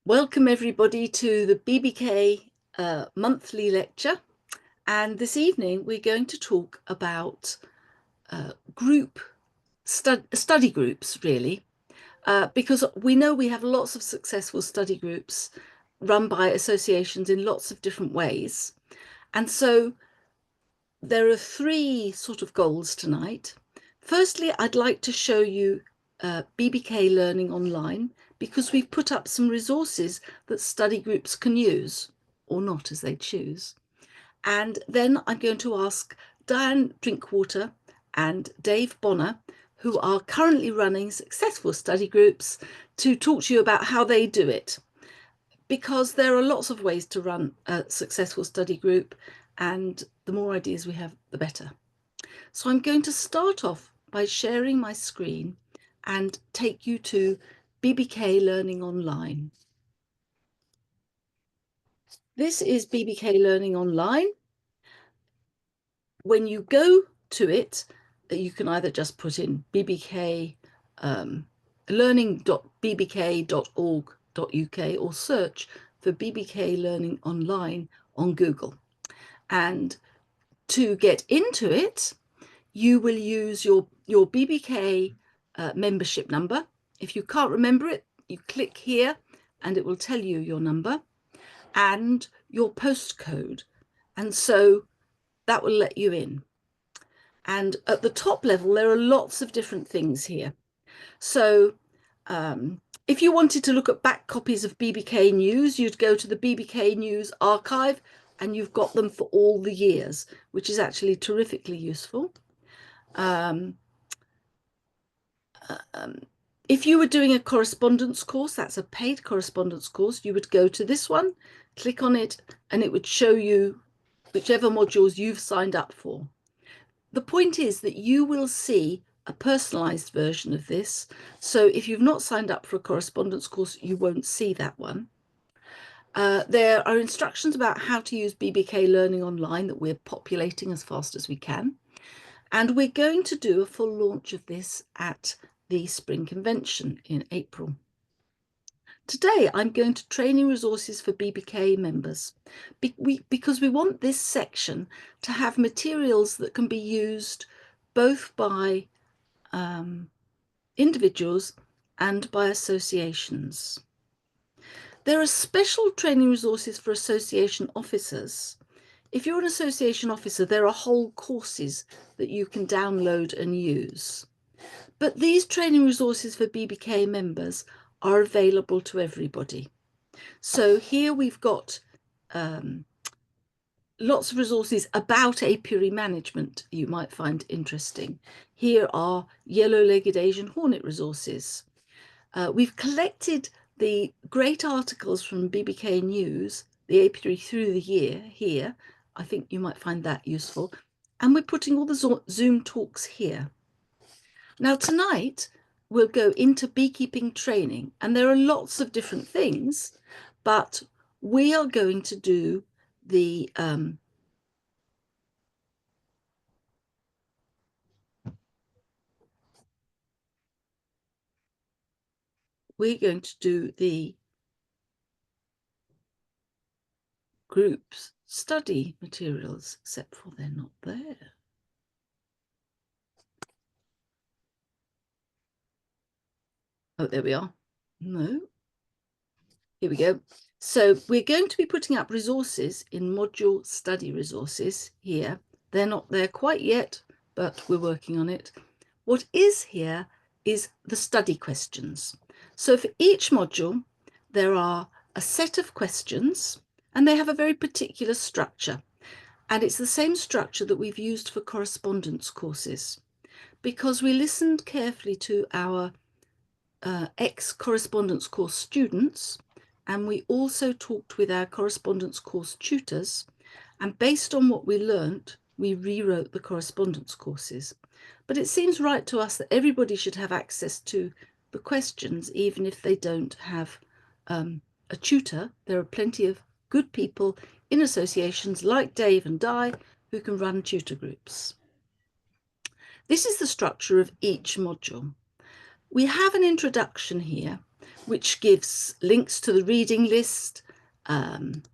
Welcome everybody to the BBK monthly lecture, and this evening we're going to talk about study groups, really, because we know we have lots of successful study groups run by associations in lots of different ways. And so there are three sort of goals tonight. Firstly, I'd like to show you BBK Learning Online, because we've put up some resources that study groups can use, or not as they choose. And then I'm going to ask Diane Drinkwater and Dave Bonner, who are currently running successful study groups, to talk to you about how they do it. Because there are lots of ways to run a successful study group, and the more ideas we have, the better. So I'm going to start off by sharing my screen and take you to BBK Learning Online. This is BBK Learning Online. When you go to it, you can either just put in BBK learning.bbk.org.uk or search for BBK Learning Online on Google. And to get into it, you will use your BBK membership number. If you can't remember it, you click here and it will tell you your number and your postcode. And so that will let you in. And at the top level, there are lots of different things here. So if you wanted to look at back copies of BBK News, you'd go to the BBK News archive and you've got them for all the years, which is actually terrifically useful. If you were doing a correspondence course, that's a paid correspondence course, you would go to this one, click on it, and it would show you whichever modules you've signed up for. The point is that you will see a personalized version of this. So if you've not signed up for a correspondence course, you won't see that one. There are instructions about how to use BBK Learning Online that we're populating as fast as we can. And we're going to do a full launch of this at the Spring Convention in April. Today, I'm going to training resources for BBK members because we want this section to have materials that can be used both by individuals and by associations. There are special training resources for association officers. If you're an association officer, there are whole courses that you can download and use. But these training resources for BBK members are available to everybody. So here we've got lots of resources about apiary management you might find interesting. Here are yellow-legged Asian hornet resources. We've collected the great articles from BBK News, the apiary through the year here. I think you might find that useful. And we're putting all the Zoom talks here. Now tonight, we'll go into beekeeping training, and there are lots of different things, but we are going to do the groups study materials, except for they're not there. Oh, there we are. No. Here we go. So we're going to be putting up resources in module study resources here. They're not there quite yet, but we're working on it. What is here is the study questions. So for each module, there are a set of questions, and they have a very particular structure. And it's the same structure that we've used for correspondence courses, because we listened carefully to our ex-correspondence course students, and we also talked with our correspondence course tutors, and based on what we learnt, we rewrote the correspondence courses. But it seems right to us that everybody should have access to the questions, even if they don't have a tutor. There are plenty of good people in associations like Dave and Di who can run tutor groups. This is the structure of each module. We have an introduction here, which gives links to the reading list and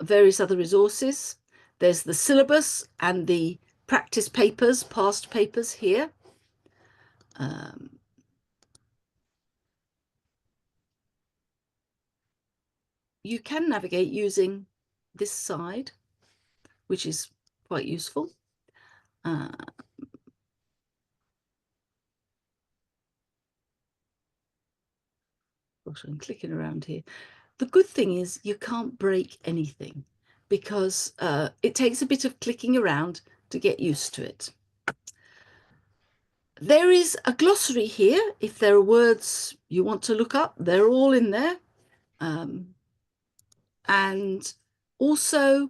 various other resources. There's the syllabus and the practice papers, past papers here. You can navigate using this side, which is quite useful. Gosh, I'm clicking around here. The good thing is you can't break anything because it takes a bit of clicking around to get used to it. There is a glossary here. If there are words you want to look up, they're all in there. And also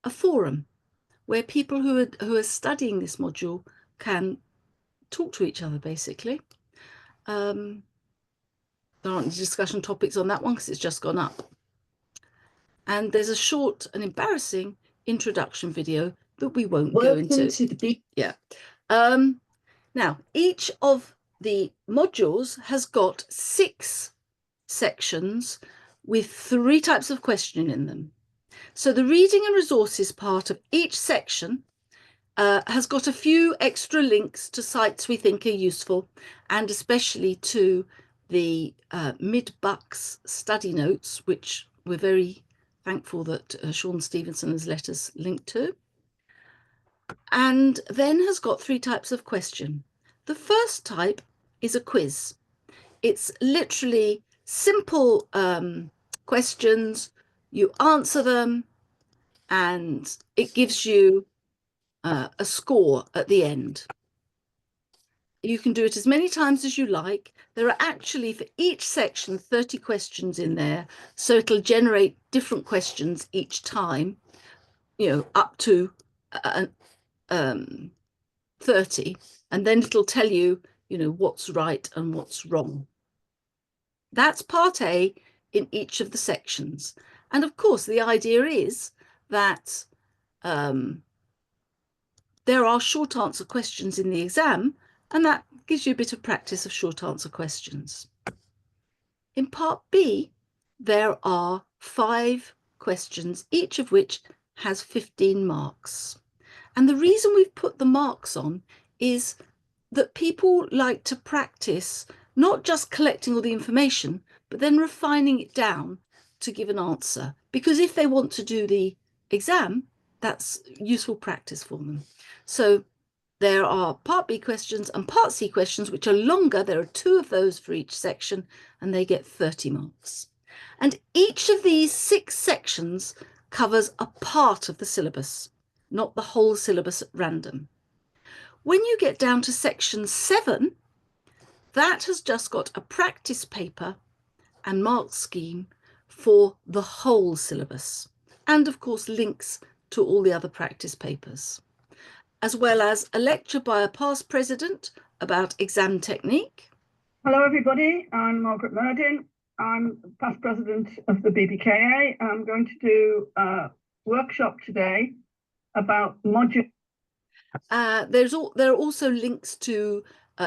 a forum where people who are studying this module can talk to each other, basically. There aren't any discussion topics on that one because it's just gone up. And there's a short and embarrassing introduction video that we won't go into. Yeah. Now, each of the modules has got 6 sections with 3 types of question in them. So the reading and resources part of each section has got a few extra links to sites we think are useful, and especially to the mid-bucks study notes, which we're very thankful that Sean Stevenson has let us link to. And then has got 3 types of question. The first type is a quiz. It's literally simple questions. You answer them and it gives you a score at the end. You can do it as many times as you like. There are actually, for each section, 30 questions in there. So it'll generate different questions each time, you know, up to 30. And then it'll tell you, you know, what's right and what's wrong. That's part A in each of the sections. And of course, the idea is that there are short answer questions in the exam, and that gives you a bit of practice of short answer questions. In part B, there are 5 questions, each of which has 15 marks. And the reason we've put the marks on is that people like to practice not just collecting all the information, but then refining it down to give an answer. Because if they want to do the exam, that's useful practice for them. So there are part B questions and part C questions, which are longer. There are 2 of those for each section, and they get 30 marks. And each of these 6 sections covers a part of the syllabus, not the whole syllabus at random. When you get down to section 7, that has just got a practice paper and mark scheme for the whole syllabus, and of course links to all the other practice papers, as well as a lecture by a past president about exam technique. Hello everybody, I'm Margaret Murdin. I'm past president of the BBKA. I'm going to do a workshop today about module. There are also links to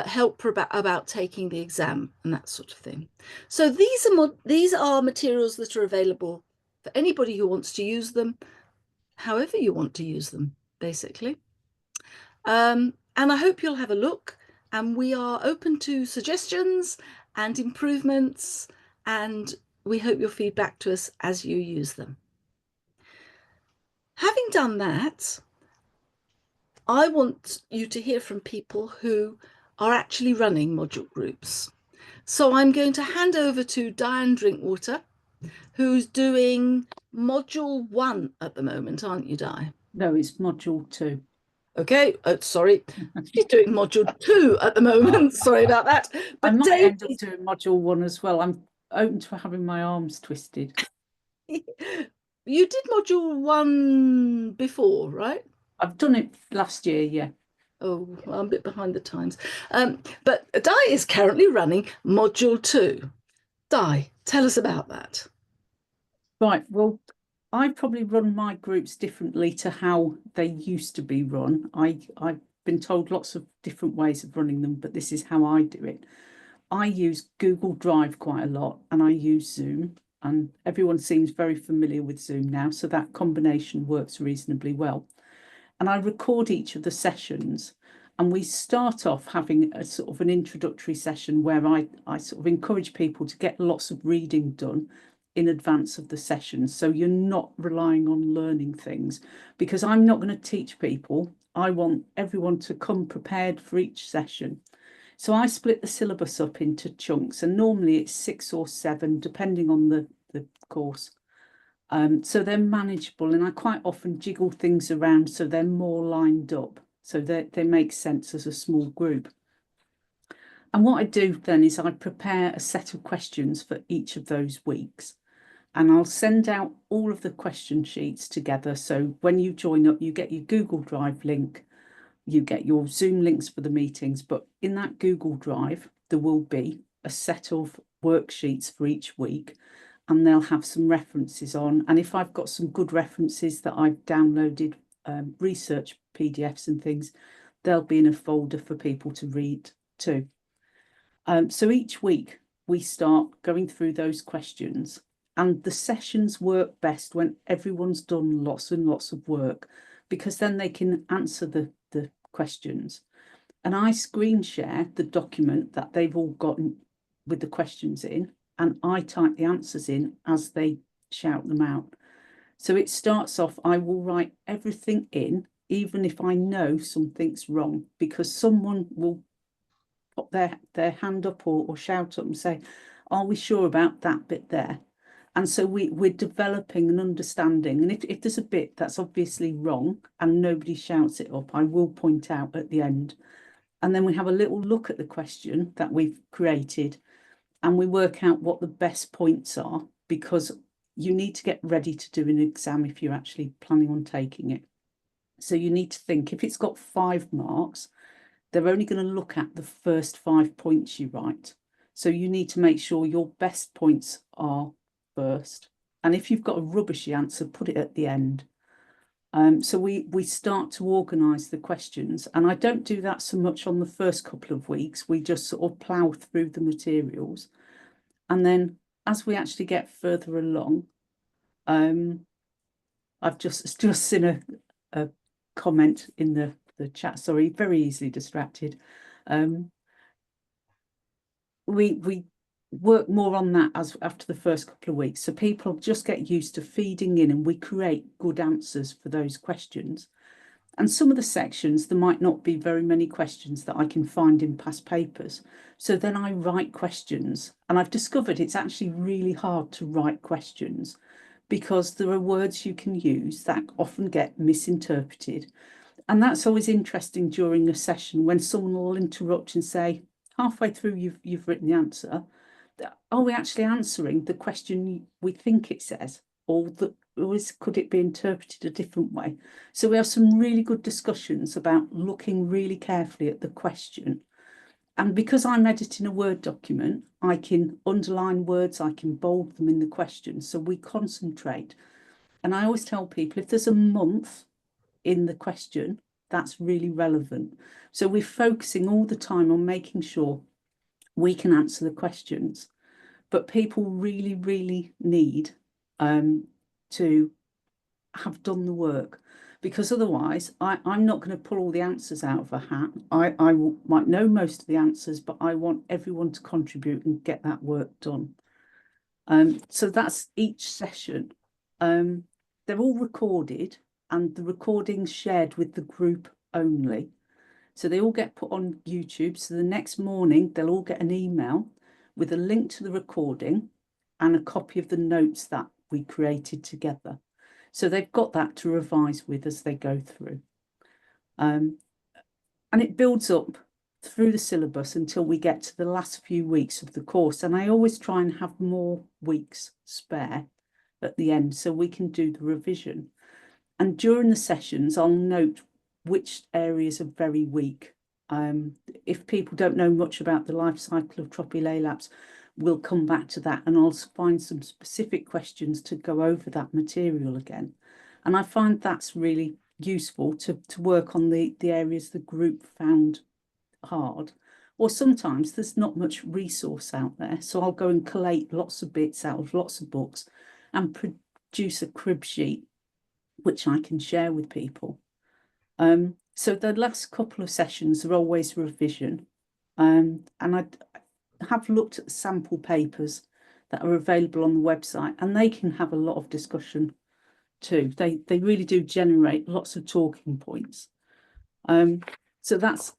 help about taking the exam and that sort of thing. So these are materials that are available for anybody who wants to use them, however you want to use them, basically. And I hope you'll have a look, and we are open to suggestions and improvements, and we hope you'll feed back to us as you use them. Having done that, I want you to hear from people who are actually running module groups. So I'm going to hand over to Diane Drinkwater, who's doing module 1 at the moment, aren't you, Di? No, it's module 2. Okay, sorry. She's doing module 2 at the moment. Sorry about that. But I might end up doing module 1 as well. I'm open to having my arms twisted. You did module 1 before, right? I've done it last year, yeah. Oh, well, I'm a bit behind the times. But Di is currently running module 2. Di, tell us about that. Right, well, I probably run my groups differently to how they used to be run. I been told lots of different ways of running them, but this is how I do it. I use Google Drive quite a lot, and I use Zoom, and everyone seems very familiar with Zoom now, so that combination works reasonably well. And I record each of the sessions, and we start off having a sort of an introductory session where I sort of encourage people to get lots of reading done in advance of the session, so you're not relying on learning things, because I'm not going to teach people. I want everyone to come prepared for each session. So I split the syllabus up into chunks, and normally it's 6 or 7, depending on the course. So they're manageable, and I quite often jiggle things around so they're more lined up, so that they make sense as a small group. And what I do then is I prepare a set of questions for each of those weeks, and I'll send out all of the question sheets together. So when you join up, you get your Google Drive link, you get your Zoom links for the meetings, but in that Google Drive, there will be a set of worksheets for each week, and they'll have some references on. And if I've got some good references that I've downloaded, research PDFs and things, they'll be in a folder for people to read too. So each week we start going through those questions, and the sessions work best when everyone's done lots and lots of work, because then they can answer the questions. And I screen share the document that they've all gotten with the questions in, and I type the answers in as they shout them out. So it starts off, I will write everything in, even if I know something's wrong, because someone will put their hand up or shout up and say, are we sure about that bit there? And so we're developing an understanding. And if there's a bit that's obviously wrong and nobody shouts it up, I will point out at the end. And then we have a little look at the question that we've created, and we work out what the best points are, because you need to get ready to do an exam if you're actually planning on taking it. So you need to think, if it's got 5 marks, they're only going to look at the first 5 points you write. So you need to make sure your best points are first. And if you've got a rubbishy answer, put it at the end. So we start to organise the questions, and I don't do that so much on the first couple of weeks. We just sort of plough through the materials, and then as we actually get further along, I've just seen a comment in the chat. Sorry, very easily distracted. We work more on that after the first couple of weeks, so people just get used to feeding in, and we create good answers for those questions. And some of the sections, there might not be very many questions that I can find in past papers, so then I write questions. And I've discovered it's actually really hard to write questions, because there are words you can use that often get misinterpreted. And that's always interesting during a session, when someone will interrupt and say, halfway through you've written the answer, are we actually answering the question we think it says, or could it be interpreted a different way? So we have some really good discussions about looking really carefully at the question. And because I'm editing a Word document, I can underline words, I can bold them in the question, so we concentrate. And I always tell people, if there's a month in the question, that's really relevant. So we're focusing all the time on making sure we can answer the questions, but people really, really need to have done the work, because otherwise I'm not going to pull all the answers out of a hat. I might know most of the answers, but I want everyone to contribute and get that work done. So that's each session. They're all recorded, and the recording's shared with the group only. So they all get put on YouTube. So the next morning, they'll all get an email with a link to the recording and a copy of the notes that we created together. So they've got that to revise with as they go through. And it builds up through the syllabus until we get to the last few weeks of the course. And I always try and have more weeks spare at the end so we can do the revision. And during the sessions, I'll note which areas are very weak. If people don't know much about the life cycle of Tropicalaps, we'll come back to that, and I'll find some specific questions to go over that material again. And I find that's really useful to work on the areas the group found hard. Or sometimes there's not much resource out there, so I'll go and collate lots of bits out of lots of books and produce a crib sheet which I can share with people. So the last couple of sessions are always revision, and I have looked at the sample papers that are available on the website, and they can have a lot of discussion too. They really do generate lots of talking points. So that's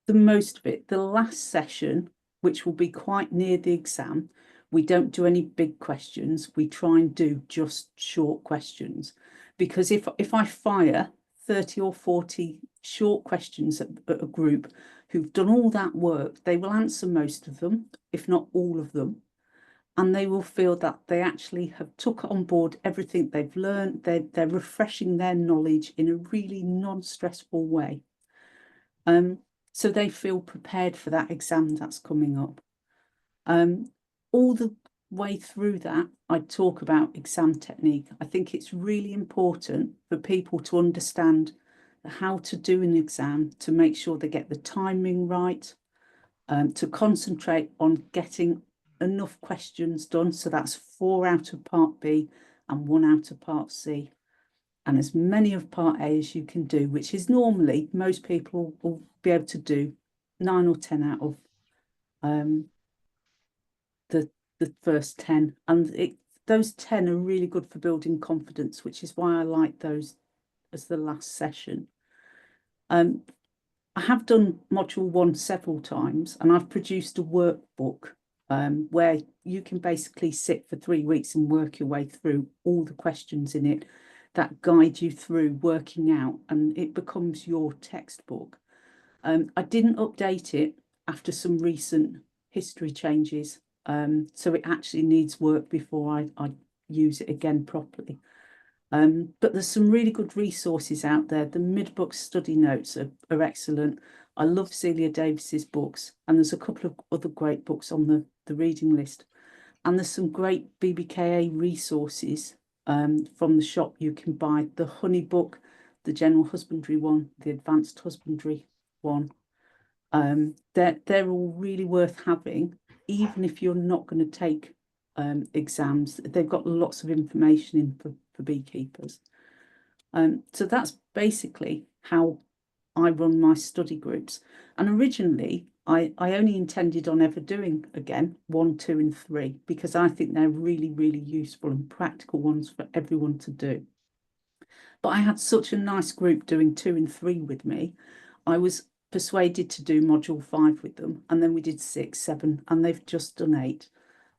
the most of it. The last session, which will be quite near the exam, we don't do any big questions. We try and do just short questions, because if I fire 30 or 40 short questions at a group who've done all that work, they will answer most of them, if not all of them. And they will feel that they actually have took on board everything they've learned. They're refreshing their knowledge in a really non-stressful way. So they feel prepared for that exam that's coming up. All the way through that, I talk about exam technique. I think it's really important for people to understand how to do an exam, to make sure they get the timing right, to concentrate on getting enough questions done. So that's 4 out of part B and 1 out of part C, and as many of part A as you can do, which is normally most people will be able to do 9 or 10 out of the first 10. And those 10 are really good for building confidence, which is why I like those as the last session. I have done module 1 several times, and I've produced a workbook where you can basically sit for 3 weeks and work your way through all the questions in it that guide you through working out, and it becomes your textbook. I didn't update it after some recent history changes, so it actually needs work before I use it again properly. But there's some really good resources out there. The mid-book study notes are excellent. I love Celia Davis's books, and there's a couple of other great books on the reading list. And there's some great BBKA resources from the shop you can buy. The honey book, the general husbandry one, the advanced husbandry one. They're all really worth having, even if you're not going to take exams. They've got lots of information in for beekeepers. So that's basically how I run my study groups. And originally, I only intended on ever doing, again, 1, 2 and 3, because I think they're really, really useful and practical ones for everyone to do. But I had such a nice group doing 2 and 3 with me. I was persuaded to do module 5 with them, and then we did 6, 7, and they've just done 8.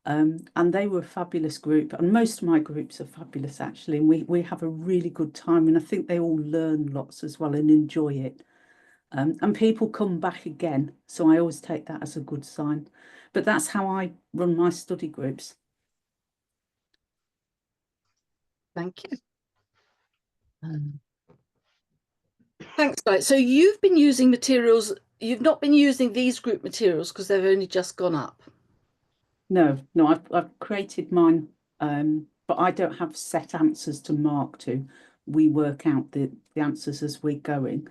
And they were a fabulous group, and most of my groups are fabulous actually, and we have a really good time, and I think they all learn lots as well and enjoy it. And people come back again, so I always take that as a good sign. But that's how I run my study groups. Thank you. Thanks, Diane. So you've been using materials, you've not been using these group materials because they've only just gone up. No, I've created mine, but I don't have set answers to mark to. We work out the answers as we're going.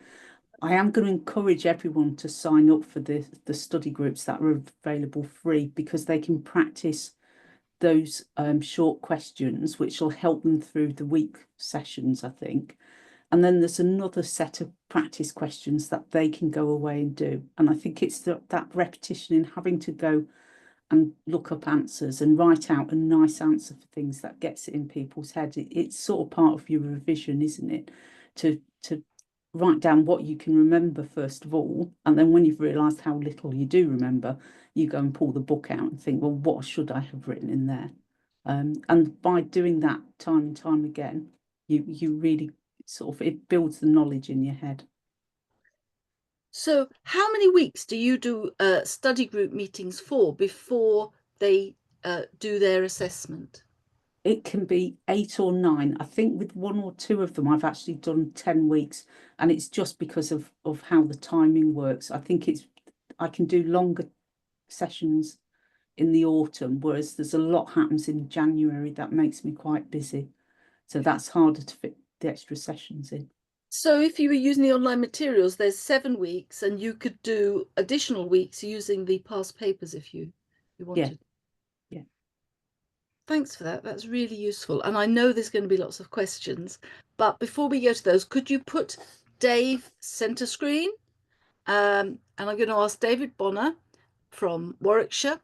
I am going to encourage everyone to sign up for the study groups that are available free, because they can practice those short questions, which will help them through the week sessions, I think. And then there's another set of practice questions that they can go away and do. And I think it's that repetition in having to go and look up answers and write out a nice answer for things that gets it in people's head. It's sort of part of your revision, isn't it? To write down what you can remember first of all, and then when you've realised how little you do remember, you go and pull the book out and think, well, what should I have written in there? And by doing that time and time again, you really sort of, it builds the knowledge in your head. So how many weeks do you do study group meetings for before they do their assessment? It can be 8 or 9. I think with 1 or 2 of them, I've actually done 10 weeks, and it's just because of how the timing works. I think I can do longer sessions in the autumn, whereas there's a lot happens in January that makes me quite busy. So that's harder to fit the extra sessions in. So if you were using the online materials, there's 7 weeks, and you could do additional weeks using the past papers if you wanted. Yeah. Thanks for that. That's really useful. And I know there's going to be lots of questions, but before we go to those, could you put Dave center screen? And I'm going to ask David Bonner from Warwickshire,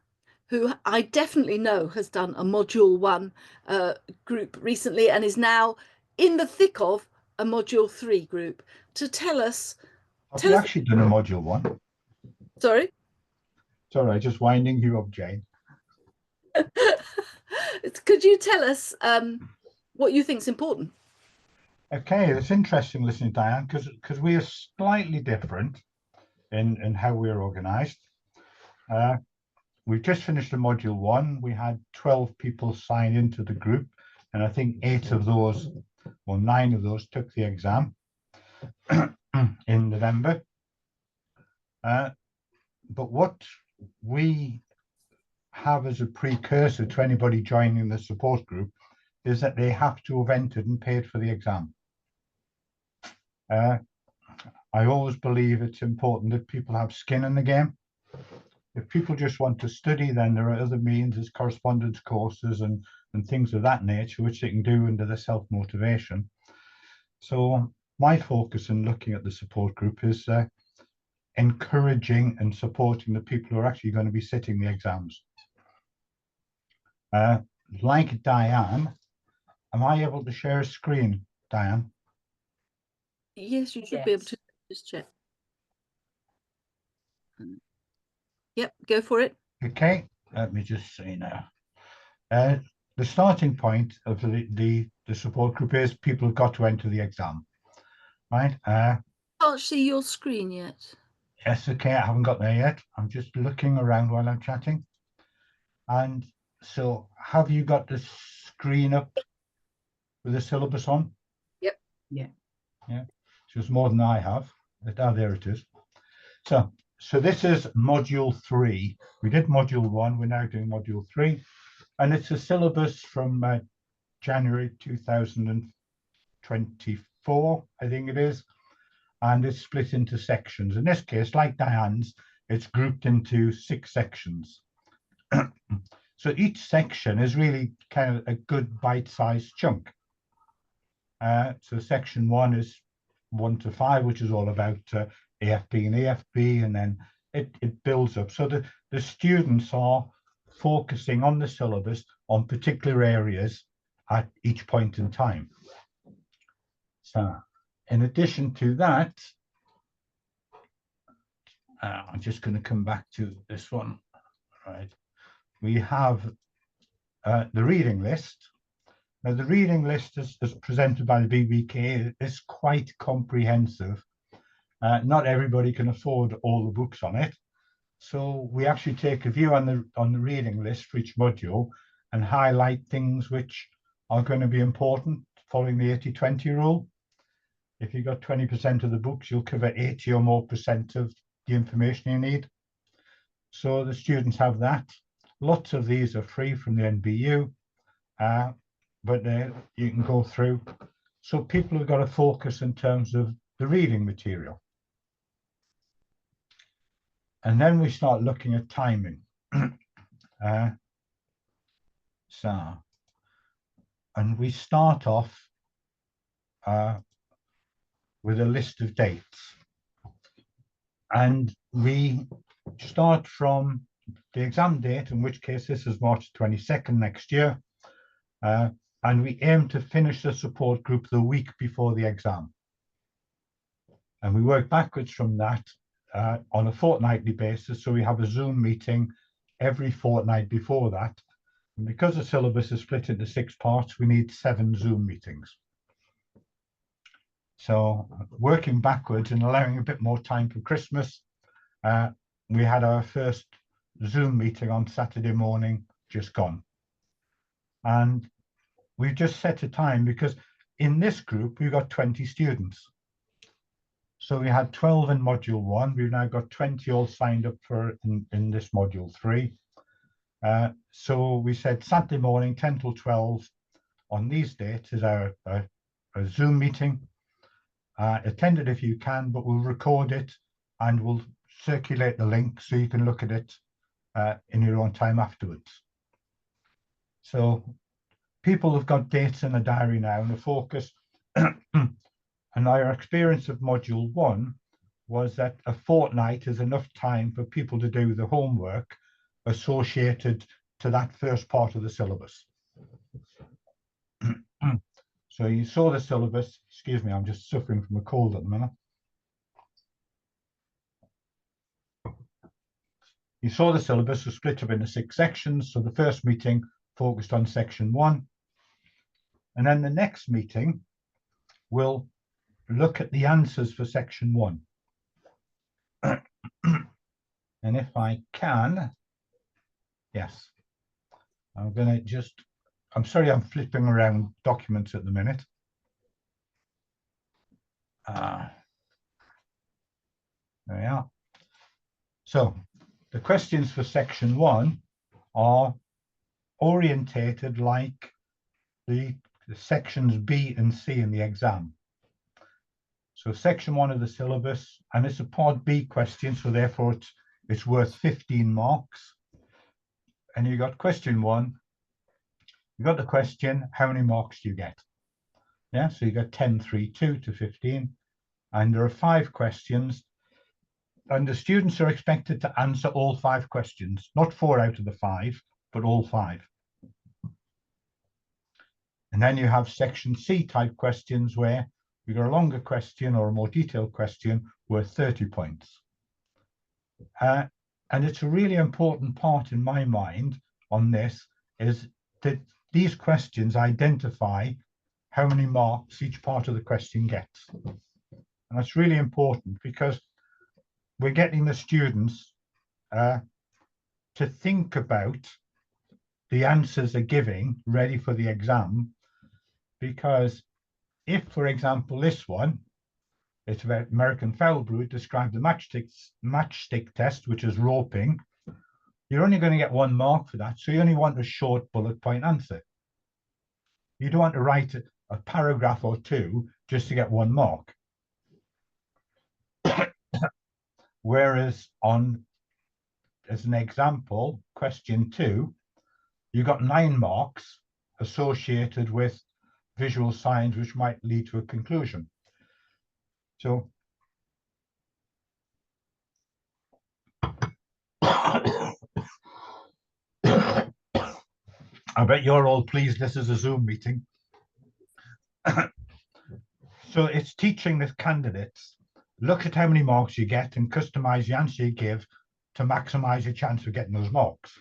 who I definitely know has done a module 1 group recently and is now in the thick of a module 3 group, to tell us. Have you actually done a module 1? Sorry? Sorry, just winding you up, Jane. Could you tell us what you think is important? Okay, it's interesting listening to Diane, because we are slightly different in how we're organised. We've just finished a module 1. We had 12 people sign into the group, and I think 8 of those, or 9 of those, took the exam in November. But what we have as a precursor to anybody joining the support group is that they have to have entered and paid for the exam. I always believe it's important that people have skin in the game. If people just want to study, then there are other means, as correspondence courses and things of that nature, which they can do under the self-motivation. So my focus in looking at the support group is encouraging and supporting the people who are actually going to be sitting the exams. Like Diane, am I able to share a screen, Diane? Yes, you should be able to. Just check. Yep, go for it. Okay, let me just say now. The starting point of the support group is people have got to enter the exam, right? Can't see your screen yet. Yes, okay, I haven't got there yet. I'm just looking around while I'm chatting. And so have you got the screen up with the syllabus on? Yep. Yeah. Yeah, so it's more than I have. There it is. So this is module 3. We did module 1, we're now doing module 3. And it's a syllabus from January 2024, I think it is. And it's split into sections. In this case, like Diane's, it's grouped into 6 sections. So each section is really kind of a good bite-sized chunk. So section 1 is 1 to 5, which is all about AFB and AFB, and then it builds up. So the students are focusing on the syllabus on particular areas at each point in time. So in addition to that, I'm just going to come back to this one, right? We have the reading list. Now, the reading list as presented by the BBK is quite comprehensive. Not everybody can afford all the books on it. So we actually take a view on the reading list for each module and highlight things which are going to be important following the 80-20 rule. If you've got 20% of the books, you'll cover 80 or more % of the information you need. So the students have that. Lots of these are free from the NBU, but you can go through. So people have got to focus in terms of the reading material. And then we start looking at timing. And we start off with a list of dates. And we start from the exam date, in which case this is March 22nd next year. And we aim to finish the support group the week before the exam. And we work backwards from that on a fortnightly basis. So we have a Zoom meeting every fortnight before that. And because the syllabus is split into 6 parts, we need 7 Zoom meetings. So working backwards and allowing a bit more time for Christmas, we had our first Zoom meeting on Saturday morning, just gone. And we've just set a time because in this group, we've got 20 students. So we had 12 in module 1. We've now got 20 all signed up for in this module 3. So we said Saturday morning, 10 till 12 on these dates is our a Zoom meeting. Attend it if you can, but we'll record it and we'll circulate the link so you can look at it in your own time afterwards. So people have got dates in the diary now and the focus. And our experience of module 1 was that a fortnight is enough time for people to do the homework associated to that first part of the syllabus. So you saw the syllabus. Excuse me, I'm just suffering from a cold at the minute. You saw the syllabus was split up into 6 sections. So the first meeting focused on section 1. And then the next meeting will look at the answers for section 1. And if I can, yes, I'm going to just, I'm sorry, I'm flipping around documents at the minute. There we are. So the questions for section 1 are orientated like the sections B and C in the exam. So section 1 of the syllabus, and it's a part B question, so therefore it's worth 15 marks. And you got question 1, you got the question, how many marks do you get? Yeah, so you got 10, 3, 2 to 15, and there are 5 questions, and the students are expected to answer all 5 questions, not 4 out of the 5, but all 5. And then you have section C type questions where you got a longer question or a more detailed question worth 30 points. And it's a really important part in my mind on this is that these questions identify how many marks each part of the question gets. And that's really important because we're getting the students to think about the answers they're giving ready for the exam. Because if, for example, this one, it's about American foul brew, describe the matchstick test, which is roping, you're only going to get 1 mark for that. So you only want a short bullet point answer. You don't want to write a paragraph or 2 just to get 1 mark. Whereas on, as an example, question 2, you got 9 marks associated with visual signs, which might lead to a conclusion. So I bet you're all pleased this is a Zoom meeting. So it's teaching the candidates, look at how many marks you get and customize the answer you give to maximize your chance of getting those marks.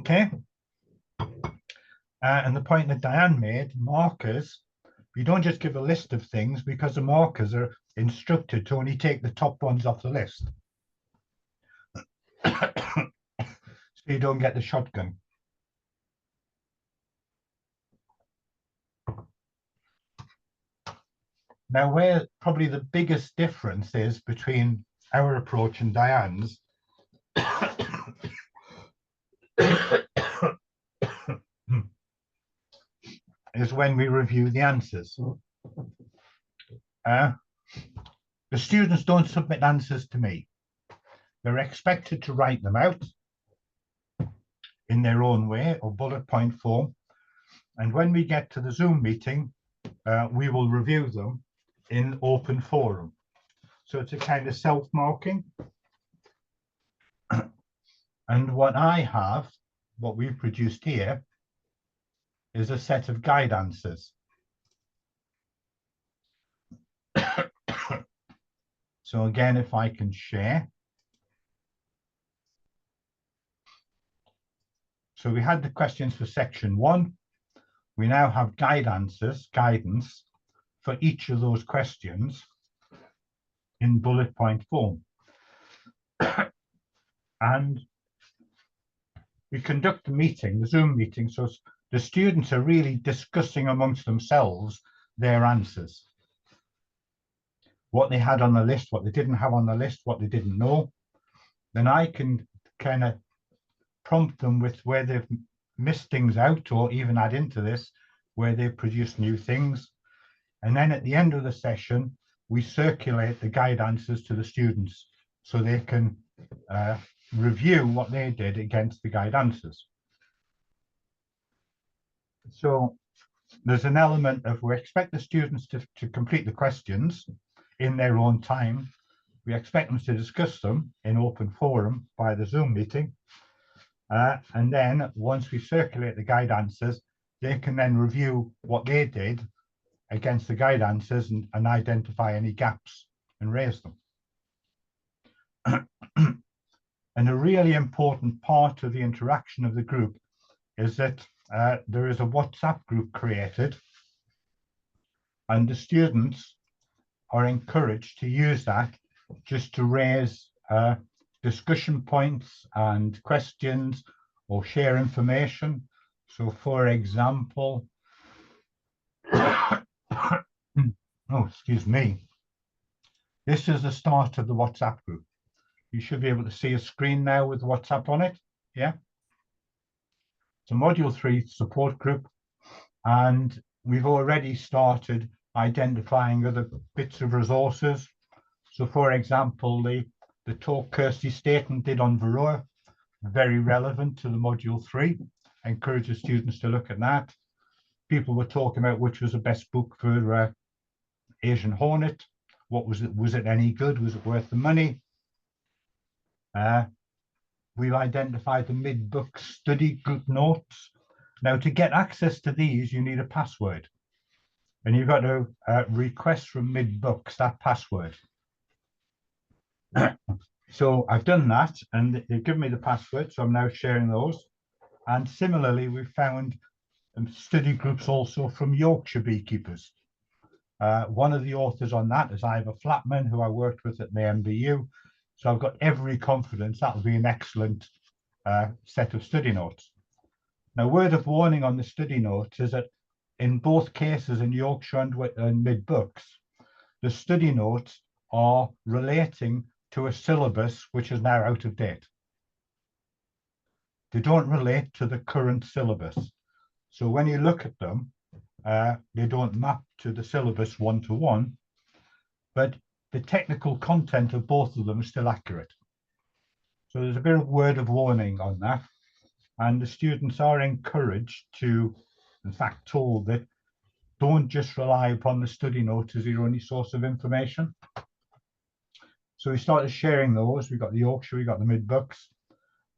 Okay. And the point that Diane made, markers, you don't just give a list of things because the markers are instructed to only take the top ones off the list. So you don't get the shotgun. Now, where probably the biggest difference is between our approach and Diane's is when we review the answers. The students don't submit answers to me. They're expected to write them out in their own way or bullet point form. And when we get to the Zoom meeting, we will review them in open forum. So it's a kind of self-marking. And what I have, what we've produced here, is a set of guide answers. So again, if I can share. So we had the questions for section 1. We now have guide answers, guidance for each of those questions in bullet point form. And we conduct the meeting, the Zoom meeting, so the students are really discussing amongst themselves their answers. What they had on the list, what they didn't have on the list, what they didn't know. Then I can kind of prompt them with where they've miss things out or even add into this where they produce new things. And then at the end of the session, we circulate the guide answers to the students so they can review what they did against the guide answers. So there's an element of, we expect the students to complete the questions in their own time. We expect them to discuss them in open forum by the Zoom meeting. And then once we circulate the guide answers, they can then review what they did against the guide answers and identify any gaps and raise them. And a really important part of the interaction of the group is that there is a WhatsApp group created, and the students are encouraged to use that just to raise discussion points and questions or share information. So for example, oh, excuse me, this is the start of the WhatsApp group. You should be able to see a screen now with WhatsApp on it. Yeah. It's a Module 3 support group, and we've already started identifying other bits of resources. So for example, the talk Kirsty Staten did on Varroa, very relevant to the Module 3. I encourage the students to look at that. People were talking about which was the best book for Asian hornet. What was it? Was it any good? Was it worth the money? We've identified the mid-book study group notes. Now, to get access to these, you need a password. And you've got to request from mid-books that password. So I've done that, and they've given me the password, so I'm now sharing those. And similarly, we've found study groups also from Yorkshire beekeepers. One of the authors on that is Ivor Flatman, who I worked with at the MBU. So I've got every confidence that will be an excellent set of study notes. Now, word of warning on the study notes is that in both cases in Yorkshire and mid-books, the study notes are relating to a syllabus which is now out of date. They don't relate to the current syllabus. So when you look at them, they don't map to the syllabus one-to-one, but the technical content of both of them is still accurate. So there's a bit of word of warning on that. And the students are encouraged to, in fact, told that don't just rely upon the study notes as your only source of information. So we started sharing those. We got the Yorkshire, we got the mid-books.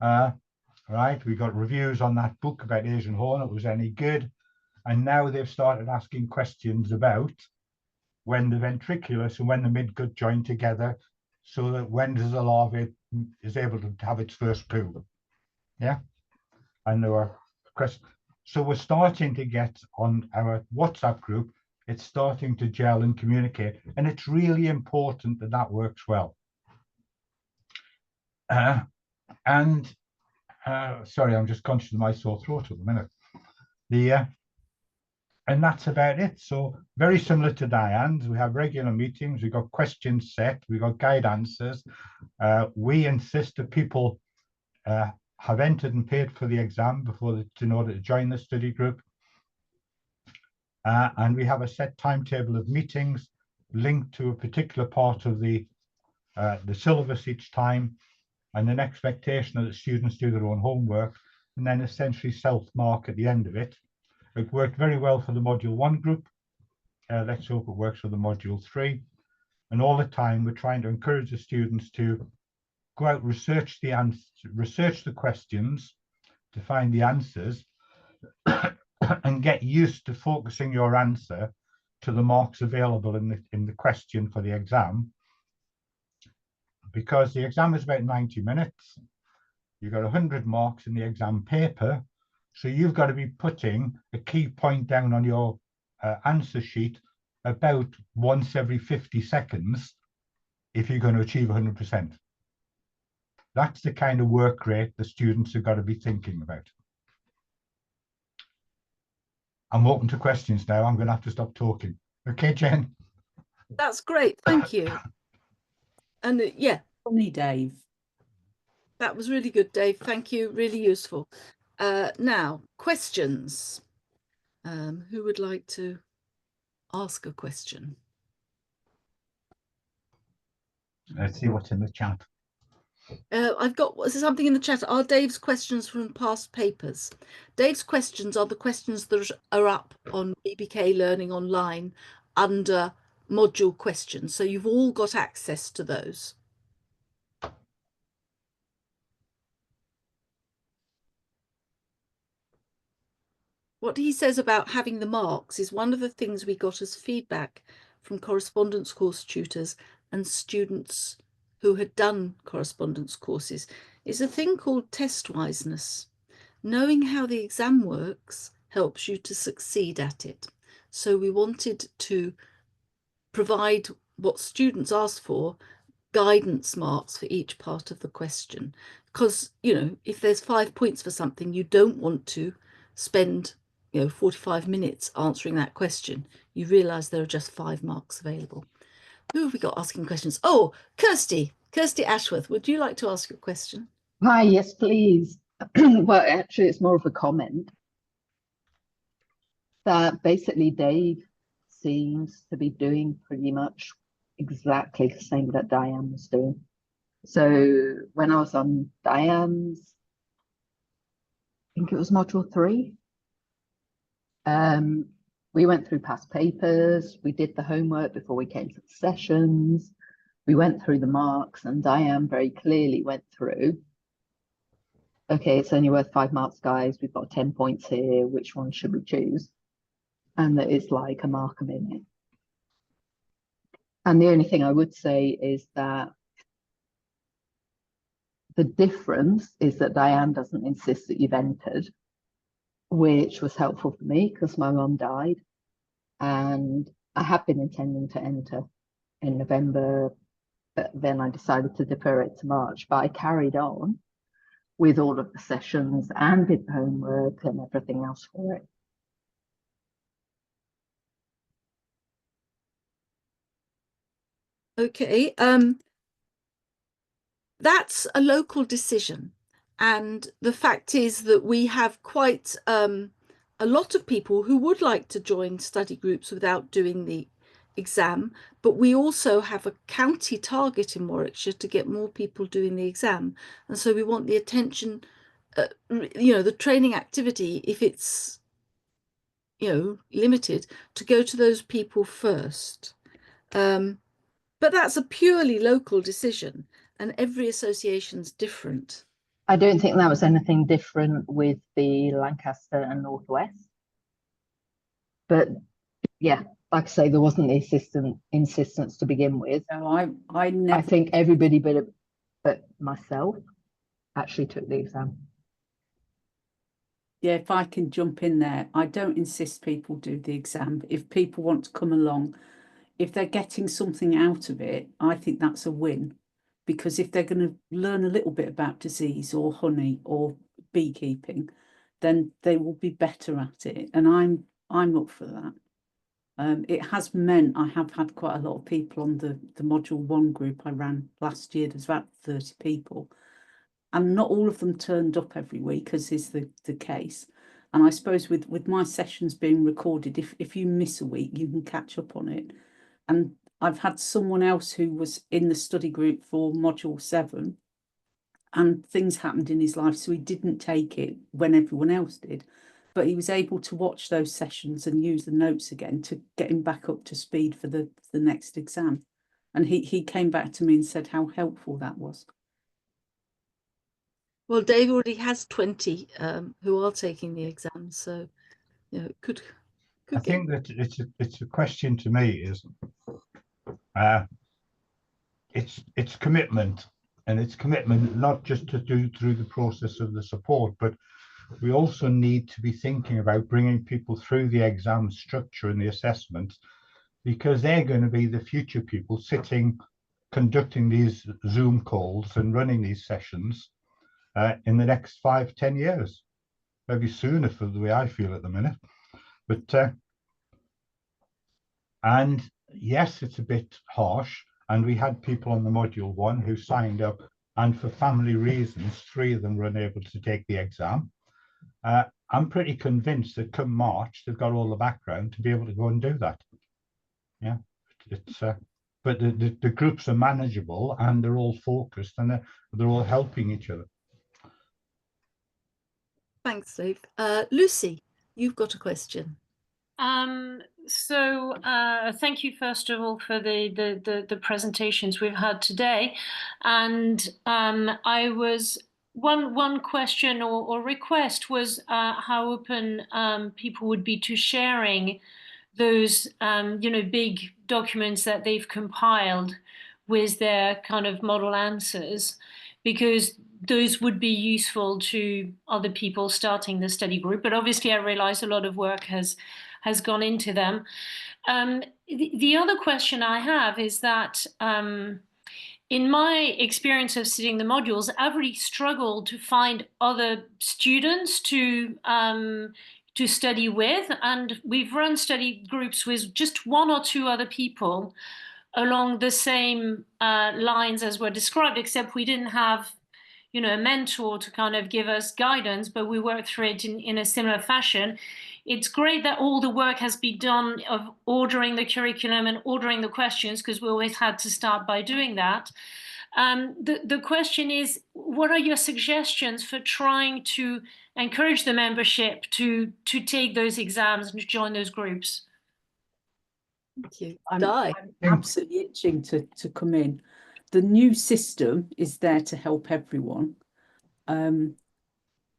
Right, we got reviews on that book about Asian hornet, was any good. And now they've started asking questions about when the ventriculus and when the midgut join together, so that when does the larvae is able to have its first poo. Yeah. And there were questions. So we're starting to get on our WhatsApp group, it's starting to gel and communicate. And it's really important that that works well. Sorry, I'm just conscious of my sore throat at the minute. And that's about it. So very similar to Diane's, we have regular meetings, we've got questions set, we've got guide answers. We insist that people have entered and paid for the exam in order to join the study group. And we have a set timetable of meetings linked to a particular part of the syllabus each time, and an expectation that students do their own homework and then essentially self-mark at the end of it. It worked very well for the Module 1 group. Let's hope it works for the Module 3. And all the time, we're trying to encourage the students to go out, research the questions to find the answers, and get used to focusing your answer to the marks available in the question for the exam. Because the exam is about 90 minutes. You've got 100 marks in the exam paper. So you've got to be putting a key point down on your answer sheet about once every 50 seconds if you're going to achieve 100%. That's the kind of work rate the students have got to be thinking about. I'm open to questions now. I'm going to have to stop talking. Okay, Jen? That's great. Thank you. And yeah. Funny, Dave. That was really good, Dave. Thank you. Really useful. Now, questions. Who would like to ask a question? Let's see what's in the chat. I've got something in the chat. Are Dave's questions from past papers? Dave's questions are the questions that are up on BBK Learning Online under module questions. So you've all got access to those. What he says about having the marks is one of the things we got as feedback from correspondence course tutors and students who had done correspondence courses is a thing called test wiseness. Knowing how the exam works helps you to succeed at it. So we wanted to provide what students asked for, guidance marks for each part of the question. Because, you know, if there's 5 points for something, you don't want to spend 45 minutes answering that question. You realise there are just 5 marks available. Who have we got asking questions? Oh, Kirsty Ashworth, would you like to ask your question? Hi, yes, please. Well, actually, it's more of a comment that basically Dave seems to be doing pretty much exactly the same that Diane was doing. So when I was on Diane's, I think it was module 3, we went through past papers, we did the homework before we came to the sessions, we went through the marks, and Diane very clearly went through, okay, it's only worth 5 marks, guys, we've got 10 points here, which one should we choose? And that it's like a mark a minute. And the only thing I would say is that the difference is that Diane doesn't insist that you've entered, which was helpful for me because my mum died. And I have been intending to enter in November, but then I decided to defer it to March. But I carried on with all of the sessions and did the homework and everything else for it. Okay, that's a local decision. And the fact is that we have quite a lot of people who would like to join study groups without doing the exam, but we also have a county target in Warwickshire to get more people doing the exam. And so we want the attention, the training activity, if it's, limited, to go to those people first. But that's a purely local decision, and every association's different. I don't think that was anything different with the Lancaster and Northwest. But yeah, like I say, there wasn't the insistence to begin with. No, I think everybody but myself actually took the exam. Yeah, if I can jump in there, I don't insist people do the exam. If people want to come along, if they're getting something out of it, I think that's a win. Because if they're going to learn a little bit about disease or honey or beekeeping, then they will be better at it. And I'm up for that. It has meant I have had quite a lot of people on the module 1 group I ran last year. There's about 30 people. And not all of them turned up every week, as is the case. And I suppose with my sessions being recorded, if you miss a week, you can catch up on it. And I've had someone else who was in the study group for module 7, and things happened in his life, so he didn't take it when everyone else did. But he was able to watch those sessions and use the notes again to get him back up to speed for the next exam. And he came back to me and said how helpful that was. Well, Dave already has 20 who are taking the exam, so it could I think that it's a question to me is it's commitment, and it's commitment not just to do through the process of the support, but we also need to be thinking about bringing people through the exam structure and the assessment, because they're going to be the future people conducting these Zoom calls and running these sessions in the next 5-10 years, maybe sooner for the way I feel at the minute. But and yes, it's a bit harsh, and we had people on the module 1 who signed up, and for family reasons 3 of them were unable to take the exam. I'm pretty convinced that come March, they've got all the background to be able to go and do that. Yeah, it's but the groups are manageable and they're all focused and they're all helping each other. Thanks, Dave. Lucy, you've got a question. Thank you first of all for the presentations we've had today, and I was one question or request was how open people would be to sharing those big documents that they've compiled with their kind of model answers, because those would be useful to other people starting the study group. But obviously I realize a lot of work has gone into them. The other question I have is that in my experience of studying the modules, I've really struggled to find other students to study with, and we've run study groups with just one or two other people along the same lines as were described, except we didn't have a mentor to kind of give us guidance, but we worked through it in a similar fashion. It's great that all the work has been done of ordering the curriculum and ordering the questions, because we always had to start by doing that. The question is, what are your suggestions for trying to encourage the membership to take those exams and to join those groups? Thank you. I'm absolutely itching to come in. The new system is there to help everyone. And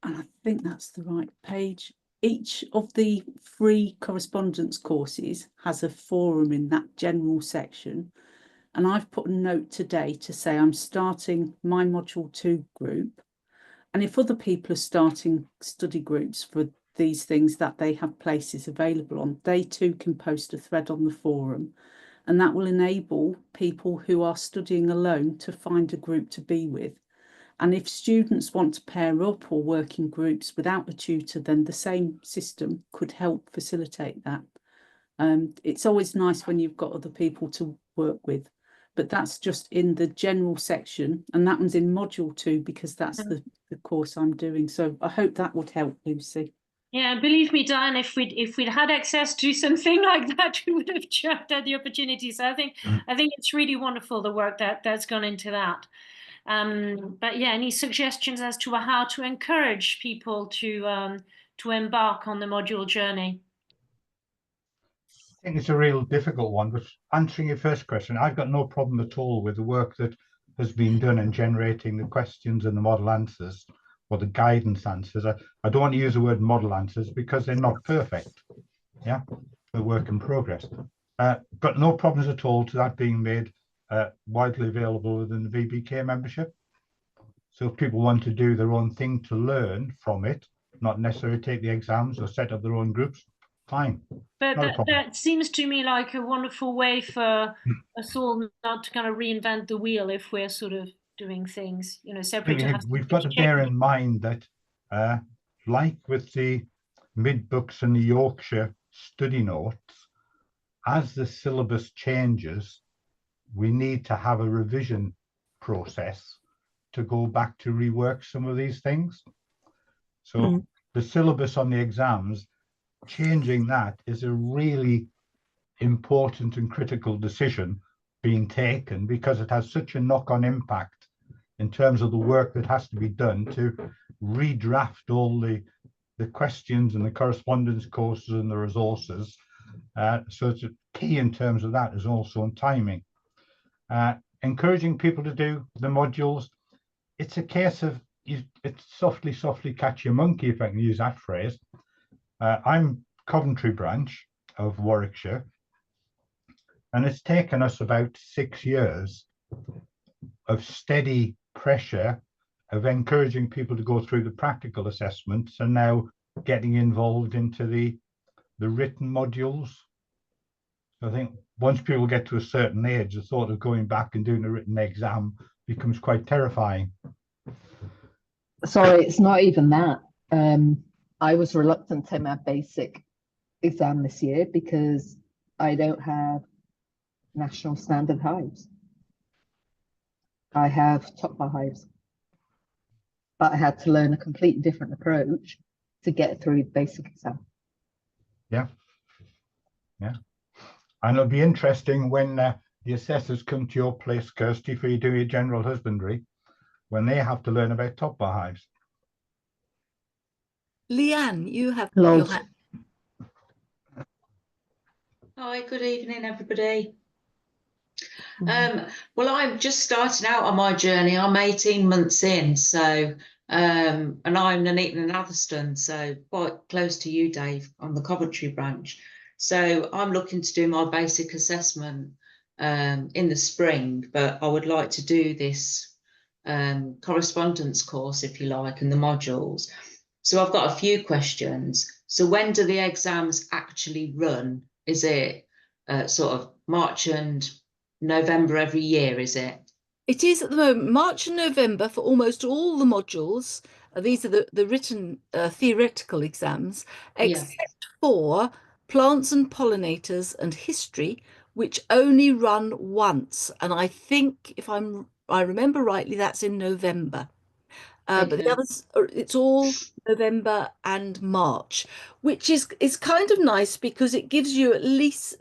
I think that's the right page. Each of the free correspondence courses has a forum in that general section. And I've put a note today to say I'm starting my Module 2 group. And if other people are starting study groups for these things that they have places available on, they too can post a thread on the forum. And that will enable people who are studying alone to find a group to be with. And if students want to pair up or work in groups without a tutor, then the same system could help facilitate that. It's always nice when you've got other people to work with, but that's just in the general section, and that one's in Module 2 because that's the course I'm doing. So I hope that would help, Lucy. Yeah, believe me, Diane, if we'd had access to something like that, we would have jumped at the opportunity. So I think it's really wonderful, the work that's gone into that. But yeah, any suggestions as to how to encourage people to embark on the module journey? I think it's a real difficult one, but answering your first question, I've got no problem at all with the work that has been done in generating the questions and the model answers, or the guidance answers. I don't want to use the word model answers because they're not perfect. Yeah, they're work in progress. But no problems at all to that being made widely available within the BBK membership. So if people want to do their own thing to learn from it, not necessarily take the exams or set up their own groups, fine. But that seems to me like a wonderful way for us all not to kind of reinvent the wheel if we're sort of doing things, separate. We've got to bear in mind that, like with the mid-books and the Yorkshire study notes, as the syllabus changes, we need to have a revision process to go back to rework some of these things. So the syllabus on the exams, changing that is a really important and critical decision being taken, because it has such a knock-on impact in terms of the work that has to be done to redraft all the questions and the correspondence courses and the resources. So it's key in terms of that is also on timing. Encouraging people to do the modules, it's a case of it's softly catch your monkey, if I can use that phrase. I'm Coventry branch of Warwickshire, and it's taken us about 6 years of steady pressure of encouraging people to go through the practical assessments and now getting involved into the written modules. I think once people get to a certain age, the thought of going back and doing a written exam becomes quite terrifying. Sorry, it's not even that. I was reluctant to take my basic exam this year because I don't have national standard hives. I have top bar hives, but I had to learn a completely different approach to get through basic exam. Yeah. And it'll be interesting when the assessors come to your place, Kirsty, for you do your general husbandry, when they have to learn about top bar hives. Leanne, you have Hello. your hand. Hi, good evening, everybody. Well, I'm just starting out on my journey. I'm 18 months in, so and I'm Nuneaton and Atherstone, so quite close to you, Dave, on the Coventry branch. So I'm looking to do my basic assessment in the spring, but I would like to do this correspondence course, if you like, and the modules. So I've got a few questions. So when do the exams actually run? Is it sort of March and November every year, is it? It is at the moment March and November for almost all the modules. These are the written theoretical exams, except for plants and pollinators and history, which only run once. And I think, if I remember rightly, that's in November. But the Okay. others, it's all November and March, which is kind of nice because it gives you at least,